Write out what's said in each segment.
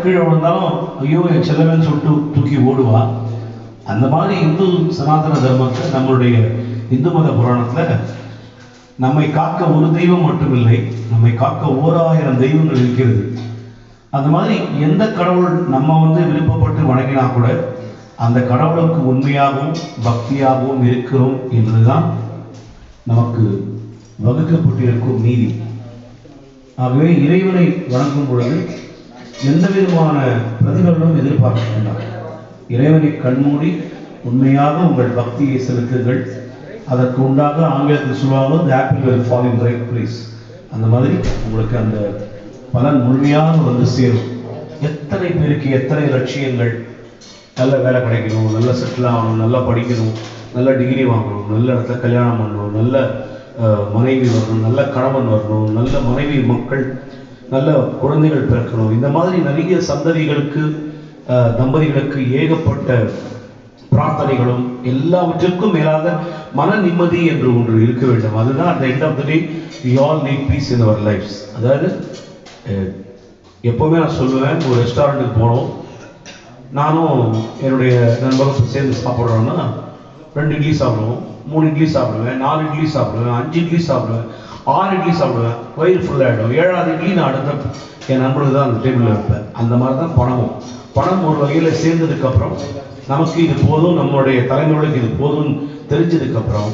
கீழே விழுந்தாலும் ஐயோ என் செல்லவேன்னு சொல்லிட்டு தூக்கி ஓடுவா. அந்த மாதிரி இந்து சனாதன தர்மத்தை நம்மளுடைய இந்து மத புராணத்தில் நம்மை காக்க ஒரு தெய்வம் மட்டுமில்லை, நம்மை காக்க 1000 தெய்வங்கள் இருக்கிறது. அந்த மாதிரி எந்த கடவுள் நம்ம விருப்பப்பட்டு வணங்கினா கூட அந்த கடவுளுக்கு உண்மையாகவும் பக்தியாகவும் இருக்கிறோம் என்பதுதான் நமக்கு வகுக்கப்பட்டிருக்கும் நீதி. ஆகவே இறைவனை வணங்கும் பொழுது எந்த விதமான பிரதிபலனும் எதிர்பார்க்கின்றார். இறைவனை கண்மூடி உண்மையாக உங்கள் பக்தியை செலுத்துங்கள். அதற்கு உண்டாக ஆங்கிலத்தில் சொல்லுவாங்க the apple will fall in right place. அந்த மாதிரி உங்களுக்கு அந்த பலன் முழுமையாக சேரும். எத்தனை பேருக்கு எத்தனை லட்சியங்கள், நல்ல வேலை கிடைக்கணும், நல்ல செட்டில் ஆகணும், நல்லா படிக்கணும், நல்ல டிகிரி வாங்கணும், நல்ல இடத்துல கல்யாணம் பண்ணணும், நல்ல மனைவி வரணும், நல்ல கணவன் வரணும், நல்ல மனைவி மக்கள், நல்ல குழந்தைகள் பிறக்கணும். இந்த மாதிரி நிறைய சந்ததிகளுக்கு தம்பதிகளுக்கு ஏகப்பட்ட பிரார்த்தனைகளும் எல்லாவற்றிற்கும் மேலாக மன நிம்மதி என்று ஒன்று இருக்க வேண்டும். அதுதான் at the end of the day we all need peace in our lives. அதாவது எப்போவுமே நான் சொல்லுவேன், ஒரு ரெஸ்டாரண்ட்டுக்கு போனோம், நானும் என்னுடைய நண்பரும் சேர்ந்து சாப்பிட்றோன்னா 2 இட்லி சாப்பிடுவோம், 3 இட்லி சாப்பிடுவேன், 4 இட்லி சாப்பிடுவேன், 5 இட்லி சாப்பிடுவேன், 6 இட்லி சாப்பிடுவேன், வயிறு ஃபுல்லாகிடும். 7வது இட்லி நான் அடுத்த என் நண்பர்களுக்கு தான் அந்த டேபிளில் வைப்பேன். அந்த மாதிரி தான் பணம் ஒரு வகையில் சேர்ந்ததுக்கப்புறம் நமக்கு இது போதும், நம்மளுடைய தலைமுறைகளுக்கு இது போதும் தெரிஞ்சதுக்கப்புறம்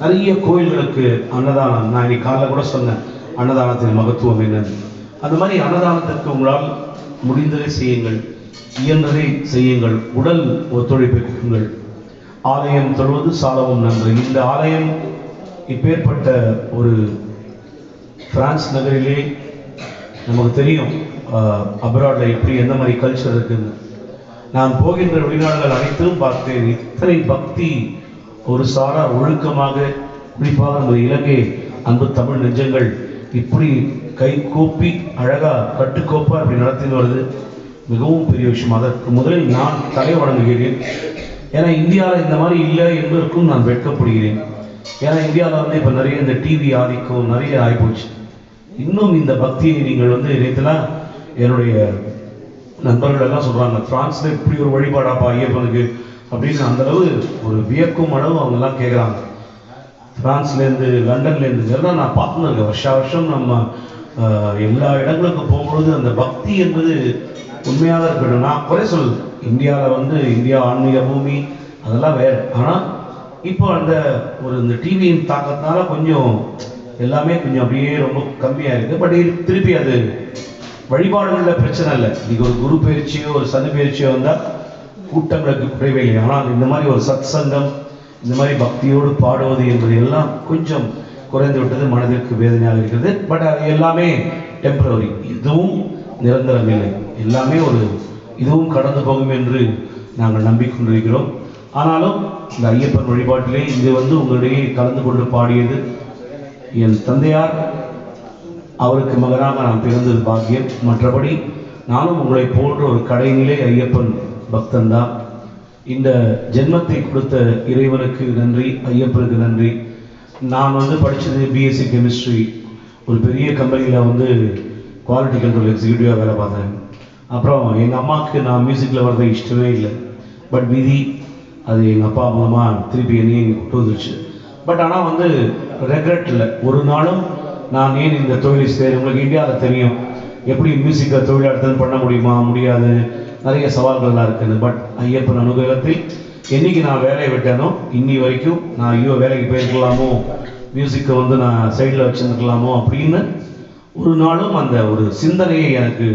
நிறைய கோயில்களுக்கு அன்னதானம், நான் இன்னைக்கு காலையில் கூட சொன்னேன் அன்னதானத்தின் மகத்துவம் என்னன்னு. அந்த மாதிரி அன்னதானத்திற்கு உங்களால் முடிந்ததை செய்யுங்கள், இயன்றதை செய்யுங்கள், உடல் ஒத்துழைப்பை கொடுங்கள். ஆலயம் தொழுவது சாலவும் நன்று. இந்த ஆலயம் இப்பேற்பட்ட ஒரு பிரான்ஸ் நகரிலே நமக்கு தெரியும் அப்ராட்ல எப்படி எந்த மாதிரி கல்ச்சர் இருக்குன்னு. நான் போகின்ற வெளிநாடுகள் அனைத்திலும் பார்த்தேன். இத்தனை பக்தி ஒரு சாரா ஒழுக்கமாக, குறிப்பாக நம்ம இலங்கை அன்பு தமிழ் நெஞ்சங்கள் இப்படி கை கூப்பி அழகா கட்டுக்கோப்பா இப்படி நடத்தின்னு வருது மிகவும் பெரிய விஷயம். அதற்கு முதலில் நான் தலை வணங்குகிறேன். ஏன்னா இந்தியாவில் இந்த மாதிரி இல்லை என்பதற்கும் நான் வெட்கப்படுகிறேன். ஏன்னா இந்தியாவில் இப்போ நிறைய இந்த டிவி ஆதிக்கம் நிறைய ஆகிப்போச்சு. இன்னும் இந்த பக்தியை நீங்கள் நேற்றுலாம் என்னுடைய நண்பர்கள் எல்லாம் சொல்கிறாங்க, ஃப்ரான்ஸில் இப்படி ஒரு வழிபாடாப்பா ஐயப்பனுக்கு அப்படின்னு அந்தளவு ஒரு வியக்கும் அளவு அவங்கெல்லாம் கேட்குறாங்க. ஃப்ரான்ஸ்லேருந்து லண்டன்லேருந்து எல்லாம் நான் பார்த்துன்னு இருக்கேன். வருஷம் நம்ம எல்லா இடங்களுக்கும் போகும்பொழுது அந்த பக்தி என்பது உண்மையாக இருக்கணும். நான் குறை சொல், இந்தியாவில் இந்தியா ஆன்மீக பூமி அதெல்லாம் வேறு. ஆனால் இப்போ அந்த இந்த டிவியின் தாக்கத்தினால கொஞ்சம் எல்லாமே கொஞ்சம் அப்படியே ரொம்ப கம்மியாக இருக்குது. பட் திருப்பி அது வழிபாடுகளில் பிரச்சனை இல்லை. இன்றைக்கி ஒரு குரு பயிற்சியோ ஒரு சனி பயிற்சியோ வந்தால் கூட்டங்களுக்கு குறைவே இல்லை. ஆனால் இந்த மாதிரி ஒரு சத் சங்கம், இந்த மாதிரி பக்தியோடு பாடுவது என்பது எல்லாம் கொஞ்சம் குறைந்து விட்டது, மனதிற்கு வேதனையாக இருக்கிறது. பட் அது எல்லாமே டெம்பரவரி, இதுவும் நிரந்தரம் இல்லை. எல்லாமே இதுவும் கடந்து போகும் என்று நாங்கள் நம்பிக்கொண்டிருக்கிறோம். ஆனாலும் இந்த ஐயப்பன் வழிபாட்டிலே இது உங்களிடையே கலந்து கொண்டு பாடியது என் தந்தையார், அவருக்கு மகனாக நான் பிறந்தது பாக்கியம். மற்றபடி நானும் உங்களை போன்ற ஒரு கடைநிலை ஐயப்பன் பக்தன் தான். இந்த ஜென்மத்தை கொடுத்த இறைவனுக்கு நன்றி, ஐயப்பனுக்கு நன்றி. நான் படித்தது பிஎஸ்சி கெமிஸ்ட்ரி, ஒரு பெரிய கம்பெனியில் குவாலிட்டி கண்ட்ரோல் எக்ஸிக்யூட்டிவாக வேலை பார்த்தேன். அப்புறம் எங்கள் அம்மாவுக்கு நான் மியூசிக்கில் வரது இஷ்டமே இல்லை. பட் விதி அது எங்கள் அப்பா மூலமாக திருப்பி என்னையும் கொண்டு வந்துருச்சு. பட் ஆனால் ரெக்ரெட் இல்லை. ஒரு நாளும் நான் ஏன் இந்த தொழிலை செய்கிறேன். உங்களுக்கு இந்தியாவில் தெரியும் எப்படி மியூசிக்கை தொழிலாளர்கள் பண்ண முடியுமா, முடியாது, நிறைய சவால்கள்லாம் இருக்குது. பட் ஐயப்பன் அனுகிரகத்தில் என்றைக்கு நான் வேலையை விட்டேனோ இன்னி வரைக்கும் நான் ஐயோ வேலைக்கு போயிருக்கலாமோ, மியூசிக்கை நான் சைடில் வச்சுருக்கலாமோ அப்படின்னு ஒரு நாளும் அந்த ஒரு சிந்தனையை எனக்கு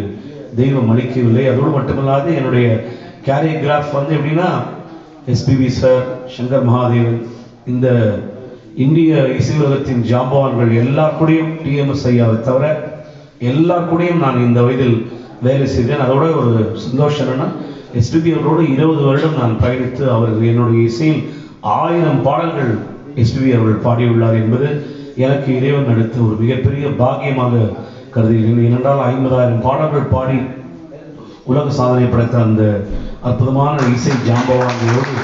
தெய்வம் அளிக்கவில்லை. அதோடு மட்டுமல்லாது என்னுடைய கேரியோகிராஃப் எப்படின்னா எஸ்பிபி சார், சங்கர் மகாதேவன், இந்த இந்திய இசை உலகத்தின் ஜாம்பவான்கள் எல்லார் கூடயும், டிஎம்எஸ் ஐயாவை தவிர எல்லார் கூடயும் நான் இந்த வயதில் வேலை செய்தேன். அதோட ஒரு சந்தோஷம் என்னன்னா எஸ்பிபி அவர்களோடு 20 வருடம் நான் பயணித்து அவர்கள் என்னுடைய இசையில் 1000 பாடல்கள் எஸ்பிபி அவர்கள் பாடியுள்ளார் என்பது எனக்கு இறைவன் அடுத்த ஒரு மிகப்பெரிய பாக்கியமாக கருதுகிறேன். ஏனென்றால் 50,000 பாடல்கள் பாடி உலக சாதனை படைத்த அந்த அற்புதமான இசை ஜாம்பவான்களோடு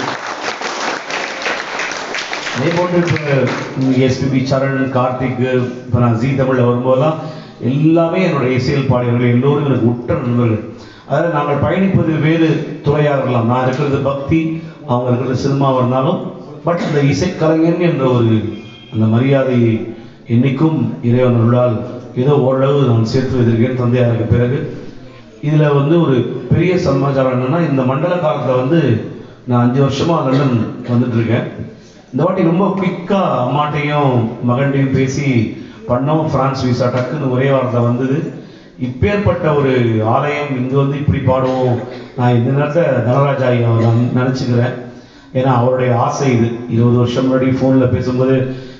அதே போன்று இப்போ எஸ்பிபி சரண், கார்த்திக், இப்போ நான் ஜி தமிழில் வரும்போதெல்லாம் எல்லாமே என்னுடைய இசையில் பாடியவர்கள் எல்லோரும் எனக்கு உற்ற நண்பர்கள். அதாவது நாங்கள் பயணிப்பது வேறு துறையாக இருக்கலாம். நான் இருக்கிறது பக்தி, அவங்க இருக்கிறது சினிமாவாக இருந்தாலும், பட் அந்த இசைக்கலைஞன் என்ற ஒரு அந்த மரியாதையை என்றைக்கும் இறைவனர்களால் ஏதோ ஓரளவு நான் சேர்த்து வைத்திருக்கேன் தந்தையாருக்கு பிறகு. இதில் வந்து ஒரு பெரிய சமாச்சாரம் என்னென்னா, இந்த மண்டல காலத்தில் நான் 5 வருஷமாக லண்டன் வந்துட்டுருக்கேன். இந்த வாட்டி ரொம்ப குயிக்காக அம்மாட்டையும் மகன்டையும் பேசி பண்ணோம். ஃப்ரான்ஸ் வீசா டக்குன்னு ஒரே வாரத்தில் வந்தது. இப்பேற்பட்ட ஒரு ஆலயம் இங்கே இப்படி பாடுவோம். நான் இந்த நேரத்தில் தனராஜா ஐயா நான் நினச்சிக்கிறேன். ஏன்னா அவருடைய ஆசை இது. 20 வருஷம் முன்னாடி ஃபோனில் பேசும்போது,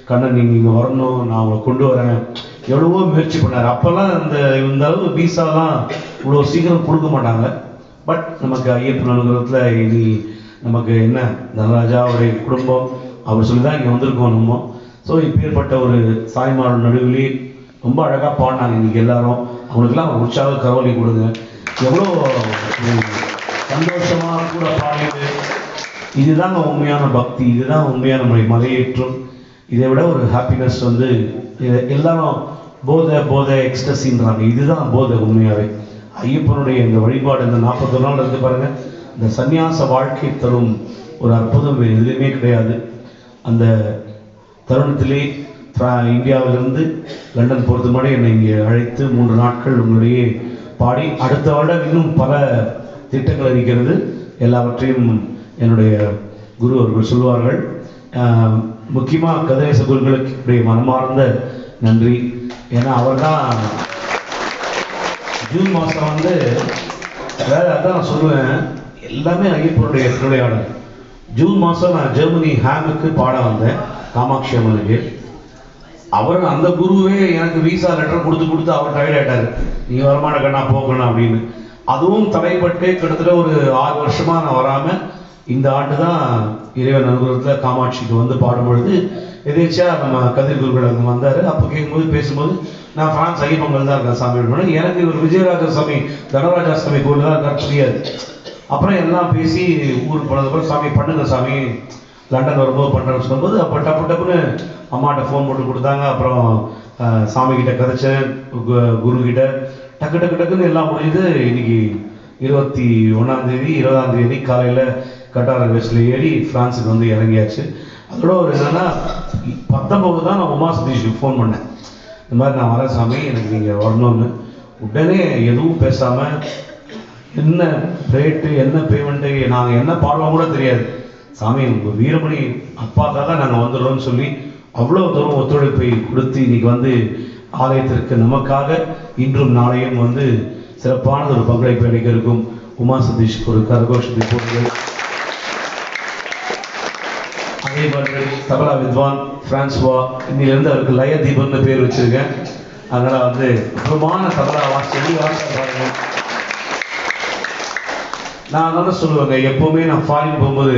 கண்ணன் நீங்கள் இங்கே வரணும், நான் உங்களை கொண்டு வரேன், எவ்வளவோ முயற்சி பண்ணார். அப்போல்லாம் இந்த அளவு வீசாலாம் இவ்வளோ சீக்கிரம் கொடுக்க மாட்டாங்க. பட் நமக்கு ஐயப்பன் அனுகிரகத்தில் இனி நமக்கு என்ன, தனராஜா அவருடைய குடும்பம் அவர் சொல்லி தான் இங்கே வந்திருக்கோம் நம்ம. ஸோ இப்பேற்பட்ட ஒரு சாய்மாரோட நடுவிலே ரொம்ப அழகாக பாடினாங்க இன்றைக்கி எல்லாரும். அவங்களுக்கெல்லாம் ஒரு உற்சாக கரவொலி கொடுங்க. எவ்வளோ சந்தோஷமாக கூட பாடியது. இதுதாங்க உண்மையான பக்தி, இதுதான் உண்மையான மலையேற்றம். இதை விட ஒரு ஹாப்பினஸ் எல்லாரும் போதை எக்ஸ்டசின்றாங்க. இதுதான் போதை உண்மையாகவே. ஐயப்பனுடைய இந்த வழிபாடு இந்த 41 நாள் இருந்து பாருங்கள், இந்த சந்நியாச வாழ்க்கை தரும் ஒரு அற்புதம் எதுவுமே கிடையாது. அந்த தருணத்திலே இந்தியாவிலிருந்து லண்டன் போகிறது முன்னாடி என்னை இங்கே அழைத்து 3 நாட்கள் உங்களுடைய பாடி, அடுத்த வருடம் இன்னும் பல திட்டங்கள் இருக்கிறது. எல்லாவற்றையும் என்னுடைய குரு அவர்கள் சொல்வார்கள். முக்கியமாக கதிரேச குருக்களுக்கு மனமார்ந்த நன்றி. ஏன்னா அவர் தான் ஜூன் மாதம் வேறு அதான் நான் சொல்லுவேன், எல்லாமே ஐயப்பனுடைய திருவிளையாடல். ஜூன் மாதம் நான் ஜெர்மனி ஹேமுக்கு பாட வந்தேன், காமாட்சி அம்மனுக்கு. அவர் அந்த குருவே எனக்கு வீசா லெட்டர் கொடுத்து அவர் டயர்ட் ஆகிட்டார், நீ வரமாட்ட கண்ணா போகணும் அப்படின்னு. அதுவும் தடைப்பட்டு கிட்டத்தட்ட ஒரு 6 வருஷமாக நான் வராமல் இந்த ஆண்டு தான் இறைவன் அனுகிரகத்தில் காமாட்சிக்கு பாடும்பொழுது எதேச்சியா நம்ம கதிர் குருக்கள் அங்கே வந்தார். அப்போ கேட்கும்போது பேசும்போது, நான் ஃப்ரான்ஸ் ஐயப்பங்கள் தான் இருக்கேன் சாமி அப்படின்னு. எனக்கு இவர் விஜயராஜ சாமி தனராஜா சாமி கோயில் தான் இருக்காரு தெரியாது. அப்புறம் எல்லாம் பேசி ஊருக்கு போனதுக்கப்புறம், சாமி பண்ணுங்க சாமி, லண்டன் வரும்போது பண்ணுறேன்னு சொல்லும்போது, அப்போ டப்புன்னு அம்மாட்ட ஃபோன் போட்டு கொடுத்தாங்க. அப்புறம் சாமிக்கிட்ட கதைச்சேன், குருக்கிட்ட டக்குன்னு எல்லாம் முடிஞ்சது. இன்னைக்கு 21ஆம் தேதி 20ஆம் தேதி காலையில் கட்டார் பஸ்ஸில் ஏறி ஃப்ரான்ஸுக்கு இறங்கியாச்சு. அதோட ஒரு என்னென்னா, 19 தான் நான் உமா சதீஷுக்கு ஃபோன் பண்ணேன், இந்த மாதிரி நான் வரேன் சாமி, எனக்கு நீங்கள் வரணும்னு. உடனே எதுவும் பேசாமல், என்ன ரேட்டு என்ன பேமெண்ட்டு நாங்கள் என்ன பாடுவோம் கூட தெரியாது, சாமி உங்கள் வீரமணி அப்பாக்காக நாங்கள் வந்துடுறோம்னு சொல்லி அவ்வளோ தூரம் ஒத்துழைப்பை கொடுத்து இன்னைக்கு ஆலயத்திற்கு நமக்காக இன்றும் நாளையும் சிறப்பானது ஒரு பங்களிப்பு அளிக்க இருக்கும் உமா சதீஷ்க்கு ஒரு கரகோஷத்தை போடுங்கள். அதே மாதிரி தபலா வித்வான் பிரான்ஸ்வா, இன்னிலிருந்து அவருக்கு லய தீபம்னு பேர் வச்சிருக்கேன். அதனால் அற்புதமான தபலா வாசி பாருங்க. நான் அதனால சொல்லுவேங்க, எப்போவுமே நான் ஃபாரின் போகும்போது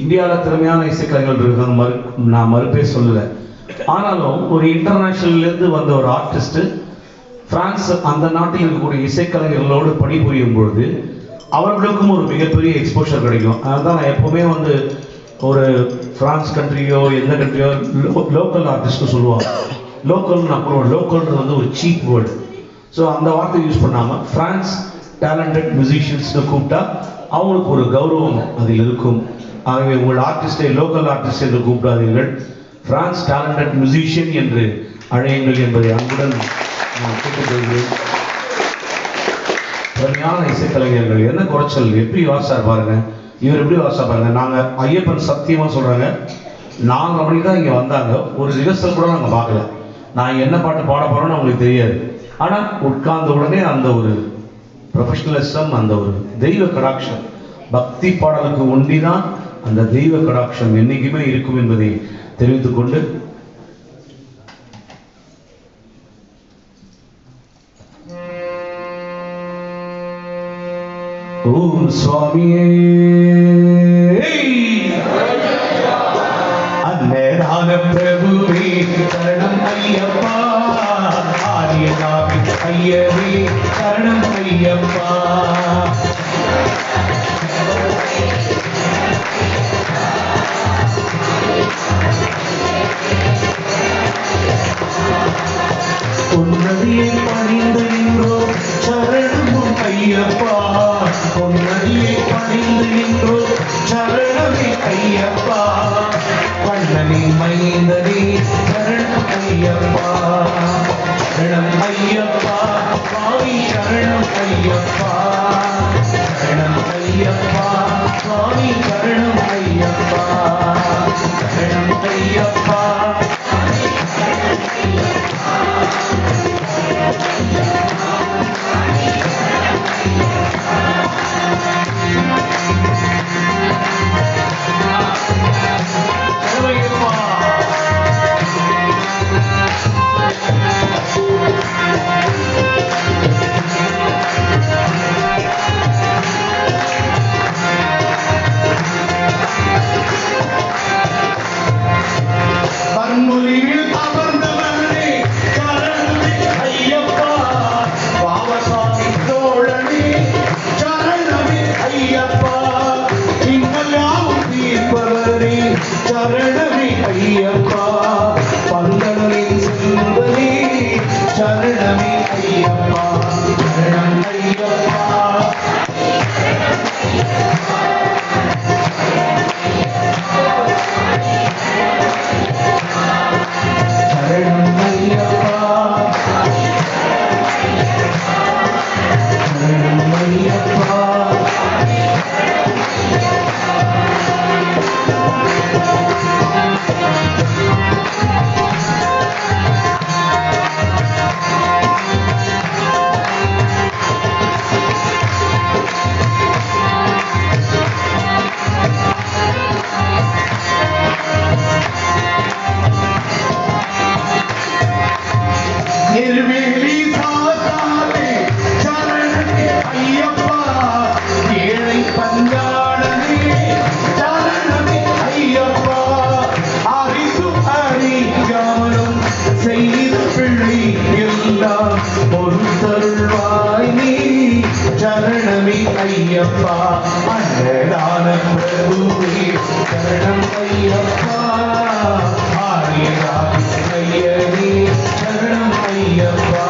இந்தியாவில் திறமையான இசைக்கலைஞர்கள் இருக்காங்க, நான் மறுப்பே சொல்லலை. ஆனாலும் ஒரு இன்டர்நேஷ்னல்லேருந்து வந்த ஒரு ஆர்டிஸ்ட்டு பிரான்ஸ் அந்த நாட்டில் இருக்கக்கூடிய இசைக்கலைஞர்களோடு பணிபுரியும் பொழுது அவர்களுக்கும் ஒரு மிகப்பெரிய எக்ஸ்போஷர் கிடைக்கும். அதுதான் நான் எப்போவுமே ஒரு பிரான்ஸ் கண்ட்ரியோ எந்த கண்ட்ரியோ லோக்கல் ஆர்டிஸ்ட்னு சொல்லுவாங்க. லோக்கல்னு நான் சொல்லுவேன், லோக்கல்ன்றது ஒரு சீப் வேர்டு. ஸோ அந்த வார்த்தை யூஸ் பண்ணாமல் பிரான்ஸ் டேலண்டட் மியூசிஷியன்ஸ்னு கூப்பிட்டா அவங்களுக்கு ஒரு கௌரவம் அதில் இருக்கும். ஆகவே உங்கள் ஆர்டிஸ்டை லோக்கல் ஆர்டிஸ்ட் என்று கூப்பிடாதீர்கள், பிரான்ஸ் டேலண்டட் மியூசிஷியன் என்று அழையுங்கள் என்பதை அன்புடன் நான் கேட்டுக்கொள்கிறேன். திறமையான இசைக்கலைஞர்கள் என்ன குறைச்சல், எப்படி வாசார் பாருங்க, இவர் எப்படி வாசா பாருங்க. நாங்கள் ஐயப்பன் சத்தியமாக சொல்கிறாங்க, 4 மணிக்கு தான் இங்கே வந்தாங்க, ஒரு ரிஹர்சல் கூட நாங்கள் பார்க்கல. நான் என்ன பாட்டு பாட போகிறோன்னு அவங்களுக்கு தெரியாது. ஆனால் உட்கார்ந்த உடனே அந்த ஒரு ப்ரொஃபஷனலிசம், அந்த ஒரு தெய்வ கடாட்சம், பக்தி பாடலுக்கு ஒன்றிதான் அந்த தெய்வ கடாட்சம் என்னைக்குமே இருக்கும் என்பதை தெரிவித்துக் கொண்டு, ஓம் சுவாமியே அன்னதான பிரபுவே சரணம் ஐயப்பா, ஆரியனாவி ஐயவே சரணம் ஐயப்பா. பொன்னடியை பணிந்து நின்றோம் சரணமும் ஐயப்பா. பொன்னடியை பணிந்து நின்றோம் சரணமே ஐயப்பா. கண்ணனின் மைந்தனே சரணம் ஐயப்பா. சரணம் ஐயப்பா சுவாமி சரணம் ஐயப்பா. சரணம் ஐயப்பா சுவாமி சரணம் ஐயப்பா. சரணம் ஐயப்பா. கண்மொழியில் அமர்ந்தவனே சரணமே ஐயப்பா. பாவசாமி தோழனே சரணமே ஐயப்பா. இன்னெல்லாம் தீர்ப்பவனே சரணமே ஐயப்பா. பந்தனின் செல்வனே சரணமே ஐயப்பா. சரணம் ஐயப்பா. சரணமே ஐயப்பா. அன்னதான பிரபுவே சரணம் ஐயப்பா. ஆரியராஜனே சரணம் ஐயப்பா.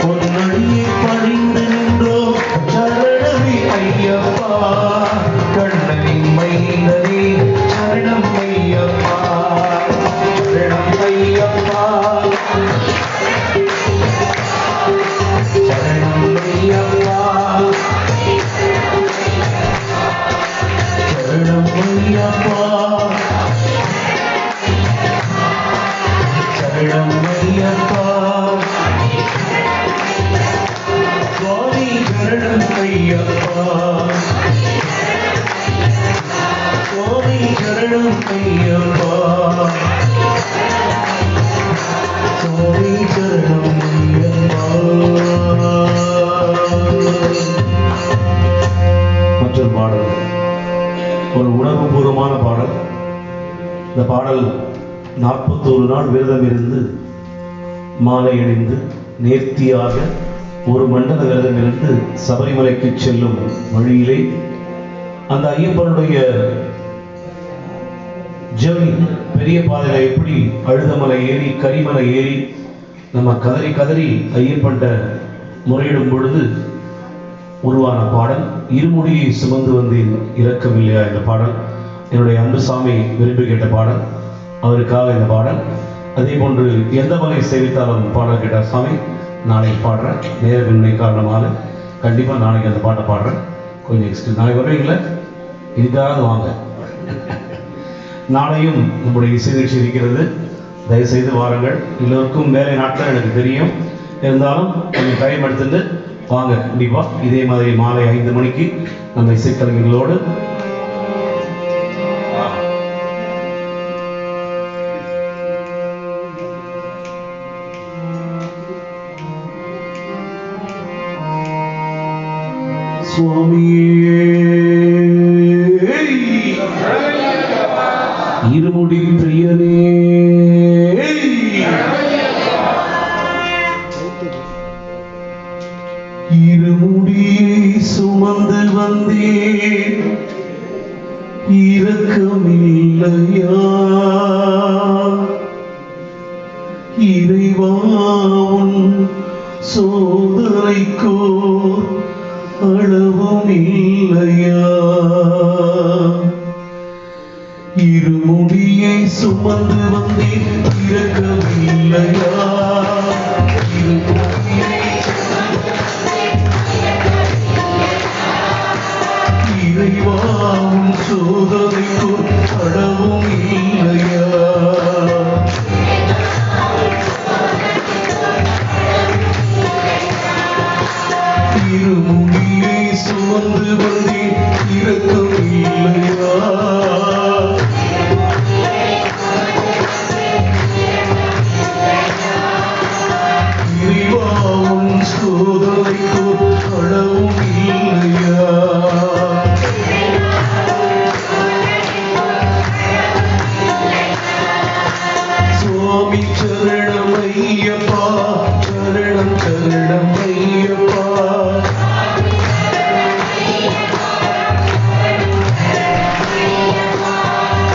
பொன்னடியை பணிந்து நின்றோம் சரணமே ஐயப்பா. கண்ணனின் மைந்தனே சரணம் ஐயப்பா. சரணம் ஐயப்பா. சரணம் ஐயப்பா. சரணம் ஐயப்பா. சரணம் ஐயப்பா. சுவாமி சரணம் ஐயப்பா. சுவாமி சரணம் ஐயப்பா. சுவாமி சரணம் ஐயப்பா. மற்றொரு பாடல், ஒரு உணர்வுபூர்வமான பாடல். இந்த பாடல் 41 நாள் விரதம் இருந்து மாலை அணிந்து நேர்த்தியாக ஒரு மண்டல விரதம் இருந்து சபரிமலைக்கு செல்லும் வழியிலே அந்த ஐயப்பனுடைய ஜர்னி பெரிய பாதையில எப்படி அழுதமலை ஏறி கரிமலை ஏறி நம்ம கதறி கதறி ஐயப்பன்ட முறையிடும் பொழுது உருவான பாடல். இருமுடியை சுமந்து வந்தேன் இறக்கமில்லையா இந்த பாடல் என்னுடைய அன்பு சாமி விரும்பி கேட்ட பாடல். அவருக்காக இந்த பாடல். அதே போன்று எந்த மலை சேவித்தாலும் பாடல் கேட்டார் சாமி. நாளைக்கு பாடுறேன், நேரமின்மை காரணமாக கண்டிப்பாக நாளைக்கு அந்த பாட்டை பாடுறேன். கொஞ்சம் எக்ஸ்ட்ரா நாளைக்கு வருவீங்களா? இதுக்காக வாங்க. நாளையும் நம்முடைய இசை நிகழ்ச்சி இருக்கிறது, தயவுசெய்து வாருங்கள். எல்லோருக்கும் வேலை நாட்கள் எனக்கு தெரியும், இருந்தாலும் கொஞ்சம் டைம் எடுத்துட்டு வாங்க. கண்டிப்பாக இதே மாதிரி மாலை 5 மணிக்கு நம்ம இசைக்கலைஞர்களோடு சுவாமியே இருமுடி பிரியனே இருமுடியை சுமந்து வந்தேன் இரக்கமில்லையா சோதனைக்கோ அளவும் இல்லையா? இருமுடியை சுமந்து வந்தேன் இறக்கவில்லையா? இறைவாவும் சோதனைக்கோ அளவும் இல்லையா? இருமுடியை சுமந்து வந்தேன் இறக்கவில்லையா? இறைவாவும் சோதனைக்கோ அளவும் இல்லையா? சுவாமி சரணம் ஐயப்பா, சரணம் சரணம் ஐயப்பா.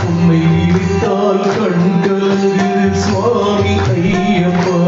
உன்னை நினைத்தால் கண் கலங்குது சுவாமி ஐயப்பா.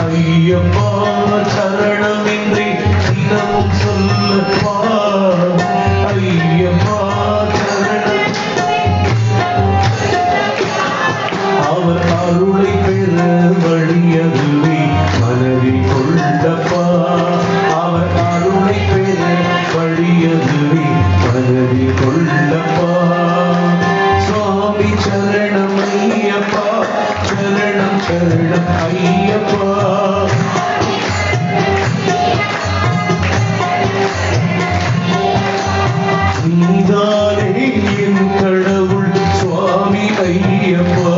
ஐயப்பா சரணமின்றி தினமும் சொல்லப்பா. ஐயப்பா சரணம். அவர் அருளை பெற வழியதுவே மனதில் கொண்டப்பா. அவர் அருளை பெற வழியதுவே மனதில் கொண்டப்பா. சுவாமி சரணம் ஐயப்பா, சரணம் சரணம் ஐயப்பா. நீதானே என் கடவுள் சுவாமி ஐயப்பா.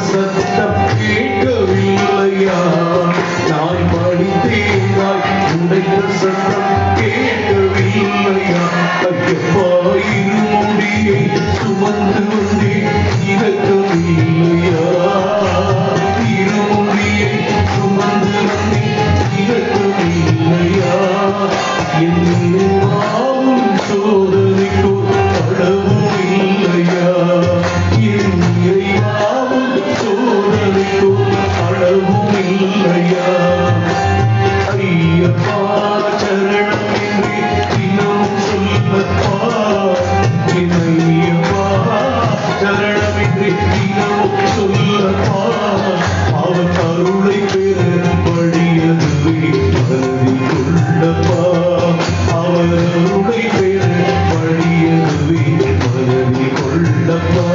சத்தம் கேட்கவில்லையா? நான் படித்தேன் உடைத்த சத்தம் கேட்கவில்லையா? ஐயப்பா இருமுடியை சுமந்து வந்தேன் இறக்கவில்லையா? இருமுடியை சுமந்து வந்தேன் இறக்கவில்லையா? என்னும் சோதனைக்கோ அளவும் இல்லையா? என்னும் சோதனைக்கோ அளவும் இல்லையா? ஐயப்பா சரணம் என்று தினமும் சொல்லப்பா. ஐயப்பா சரணம் என்று தினமும் சொல்லப்பா. அவன் அருளை பெற வழியதுவே மனதில் கொள்ளப்பா. அவன் அருளை பெற வழியதுவே மனதில் கொள்ளப்பா.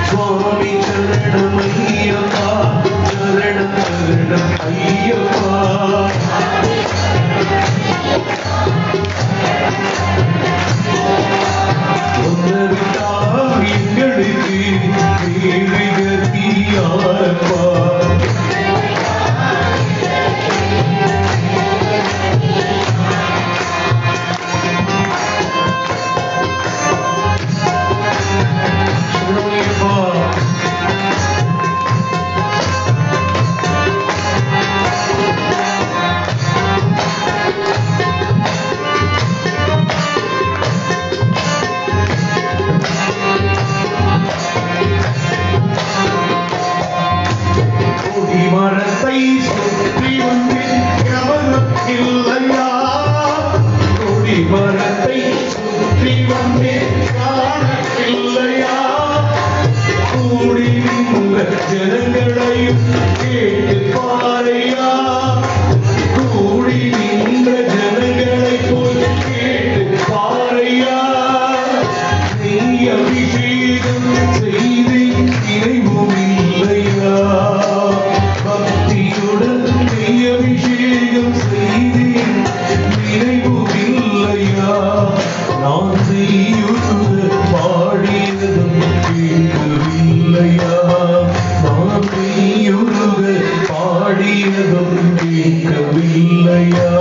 சுவாமி சரணம் ஐயப்பா, சரணம் சரணம் ஐயப்பா. ஒன்றவிட்டால் எங்களுக்கு தேவையாரப்பா. மரத்தை சுற்றி வந்து கவனம் இல்லையா? கொடி மரத்தை சுற்றி வந்து காணவில்லையா? கூடி நின்ற ஜனங்களையும் கேட்டு பாரையா? கூடி நின்ற ஜனங்களை போய் கேட்டு பாரையா? நீ அபிஷேகம் செய்து நினைவும் இல்லையா? பக்தியுடன் அபிஷேகம் செய்தேன் நினைவும் இல்லையா? நான் செய்யுது பாடியதும் கேட்கவில்லையா? நான் செய்யுது பாடியதும் கேட்கவில்லையா?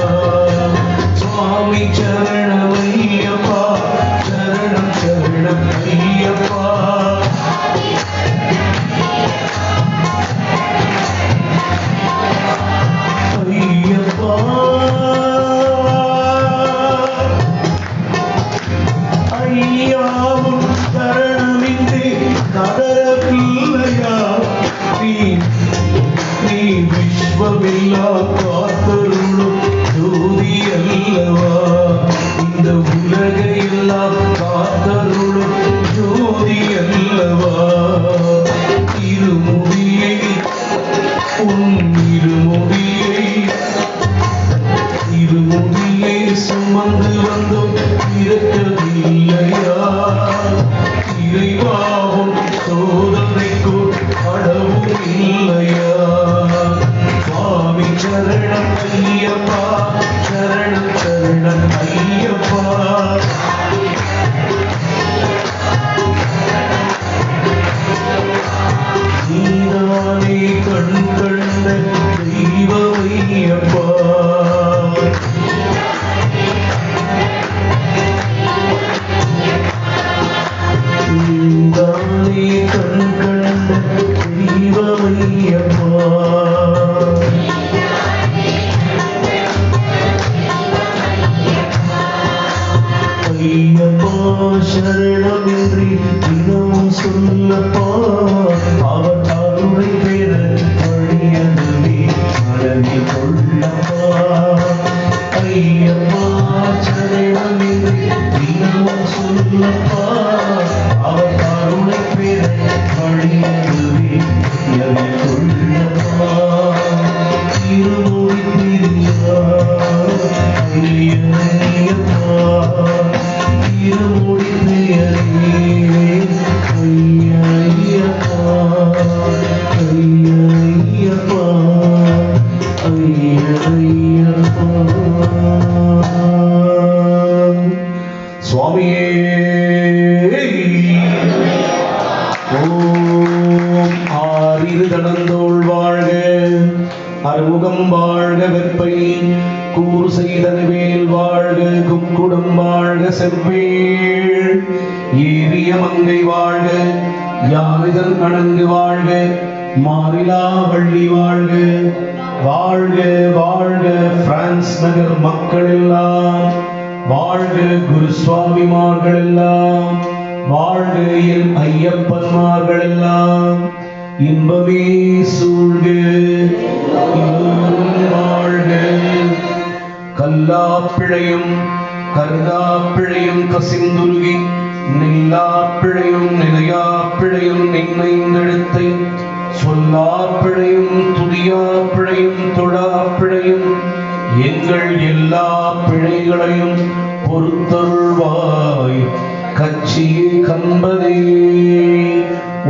சுவாமி சரணம் ஐயப்பா, சரணம் சரணம் ஐயப்பா. ஐயப்பா ஐயாவும் சரணமின்றி கதறவில்லையா? நீ விஸ்வமில்லா காத்தருளும் ஜோதி அல்லவா? இந்த உலகையெல்லாம் காத்தருளும் ஜோதி அல்லவா? இருமுடியை இருமுடியை சுமந்து வந்தோம் இறக்கவில்லையா? இறைவாவும் சோதனைக்கோ அளவும் இல்லையா? சுவாமி சரணம் ஐயப்பா, சரணம் சரணம் ஐயப்பா. நீதானே கண் கண்ட தெய்வமையப்பா. நீதானே கண் கண்ட தெய்வமையப்பா. ஐயப்பா சரணமின்றி தினமும் சொல்லப்பா. அவர் அருளை பெற வழியதுவே மனதில் கொள்ளப்பா. ஐயப்பா சரணமின்றி தினமும் சொல்லப்பா. அவர் அருளை பெற வழியதுவே மனதில் கொள்ளப்பா. இருமுடி ஐயப்பா, இருமுடி ஐயப்பா, ஐயப்பா, ஐயப்பா. சுவாமியே ஓம் தடந்தோள் வாழ்க அறுமுகம் வாழ்க வெப்பை கூறு செய்தனவேல் வாழ்க குக்குடம் வாழ்க செவ்வேள் ஏறிய மங்கை வாழ்க யாவிதன் அணங்கு வாழ்க மாறிலா வள்ளி வாழ்க வாழ்க வாழ்க பிரான்ஸ் நகர் மக்கள் எல்லாம் வாழ்க குரு சுவாமிமார்கள் எல்லாம் வாழ்க என் ஐயப்பன்மார்கள் எல்லாம் இன்பமே சூழ்க வாழ்க கல்லா பிழையும் கருதா பிழையும் கசிந்துருகி நில்லா பிழையும் நிலையா பிழையும் நின்னைந்தெழுத்தை சொல்லா பிழையும் துதியா பிழையும் தொழா பிழையும் எங்கள் எல்லா பிழைகளையும் பொறுத்தருள்வாய் கட்சியே கம்பதே.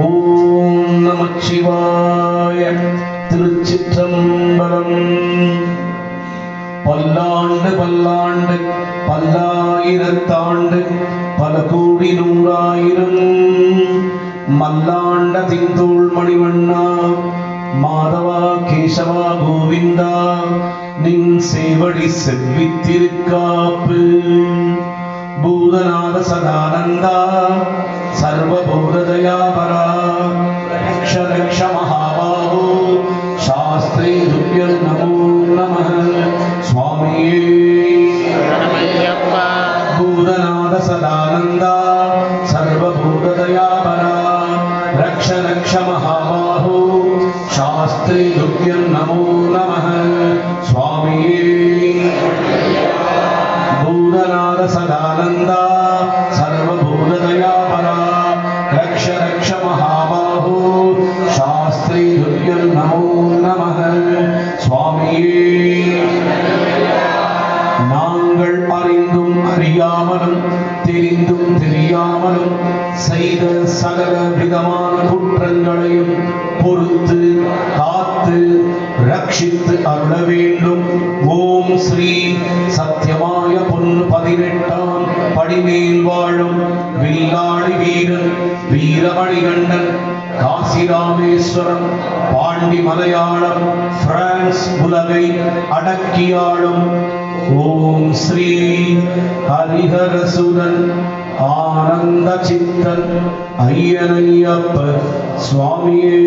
ஓம் நமச்சிவாய. திருச்சிற்றம்பலம். பல்லாண்டு பல்லாண்டு பல்லாயிரத்தாண்டு பல கோடி நூறாயிரம் மல்லாண்ட திந்தோள் மணிவண்ணா மாதவா கேசவா கோவிந்தா நின் சேவடி செவ்வித்திருக்காப்பு. பூதநாத சதானந்தா சர்வபூததயாபரா ரக்ஷ ரக்ஷ மகாபாஹோ சாஸ்திரே துப்யம் நமோ நமः. சுவாமியே பூதநாத சதானந்தா சர்வபூததயாபரா ரக்ஷ ரக்ஷ மகாபாஹோ சாஸ்திரே துப்யம் நமோ நமः. சுவாமியே பூதநாத சதானந்தா சர்வபூததயாபரா ரக்ஷ ரக்ஷ மகாபாஹோ சாஸ்திரே துப்யம் நமோ நமः. சுவாமியே நாங்கள் அறிந்தும் அறியாமலும் தெரிந்தும் தெரியாமலும் செய்த சகல விதமான குற்றங்களையும் பொறுத்து காத்து ரட்சித்து அருள வேண்டும். ஓம் ஸ்ரீ சத்தியமாய பொன் 18ஆம் படிமேல் வாழும் வில்லாளி வீரன் வீரமணிகண்டன் காசிராமேஸ்வரம் பாண்டி மலையாளம் பிரான்ஸ் உலகை அடக்கியாளும் ஓம் ஸ்ரீ ஹரிஹரசுதன் ஆனந்த சித்தன் ஐயனையப்ப சுவாமியே.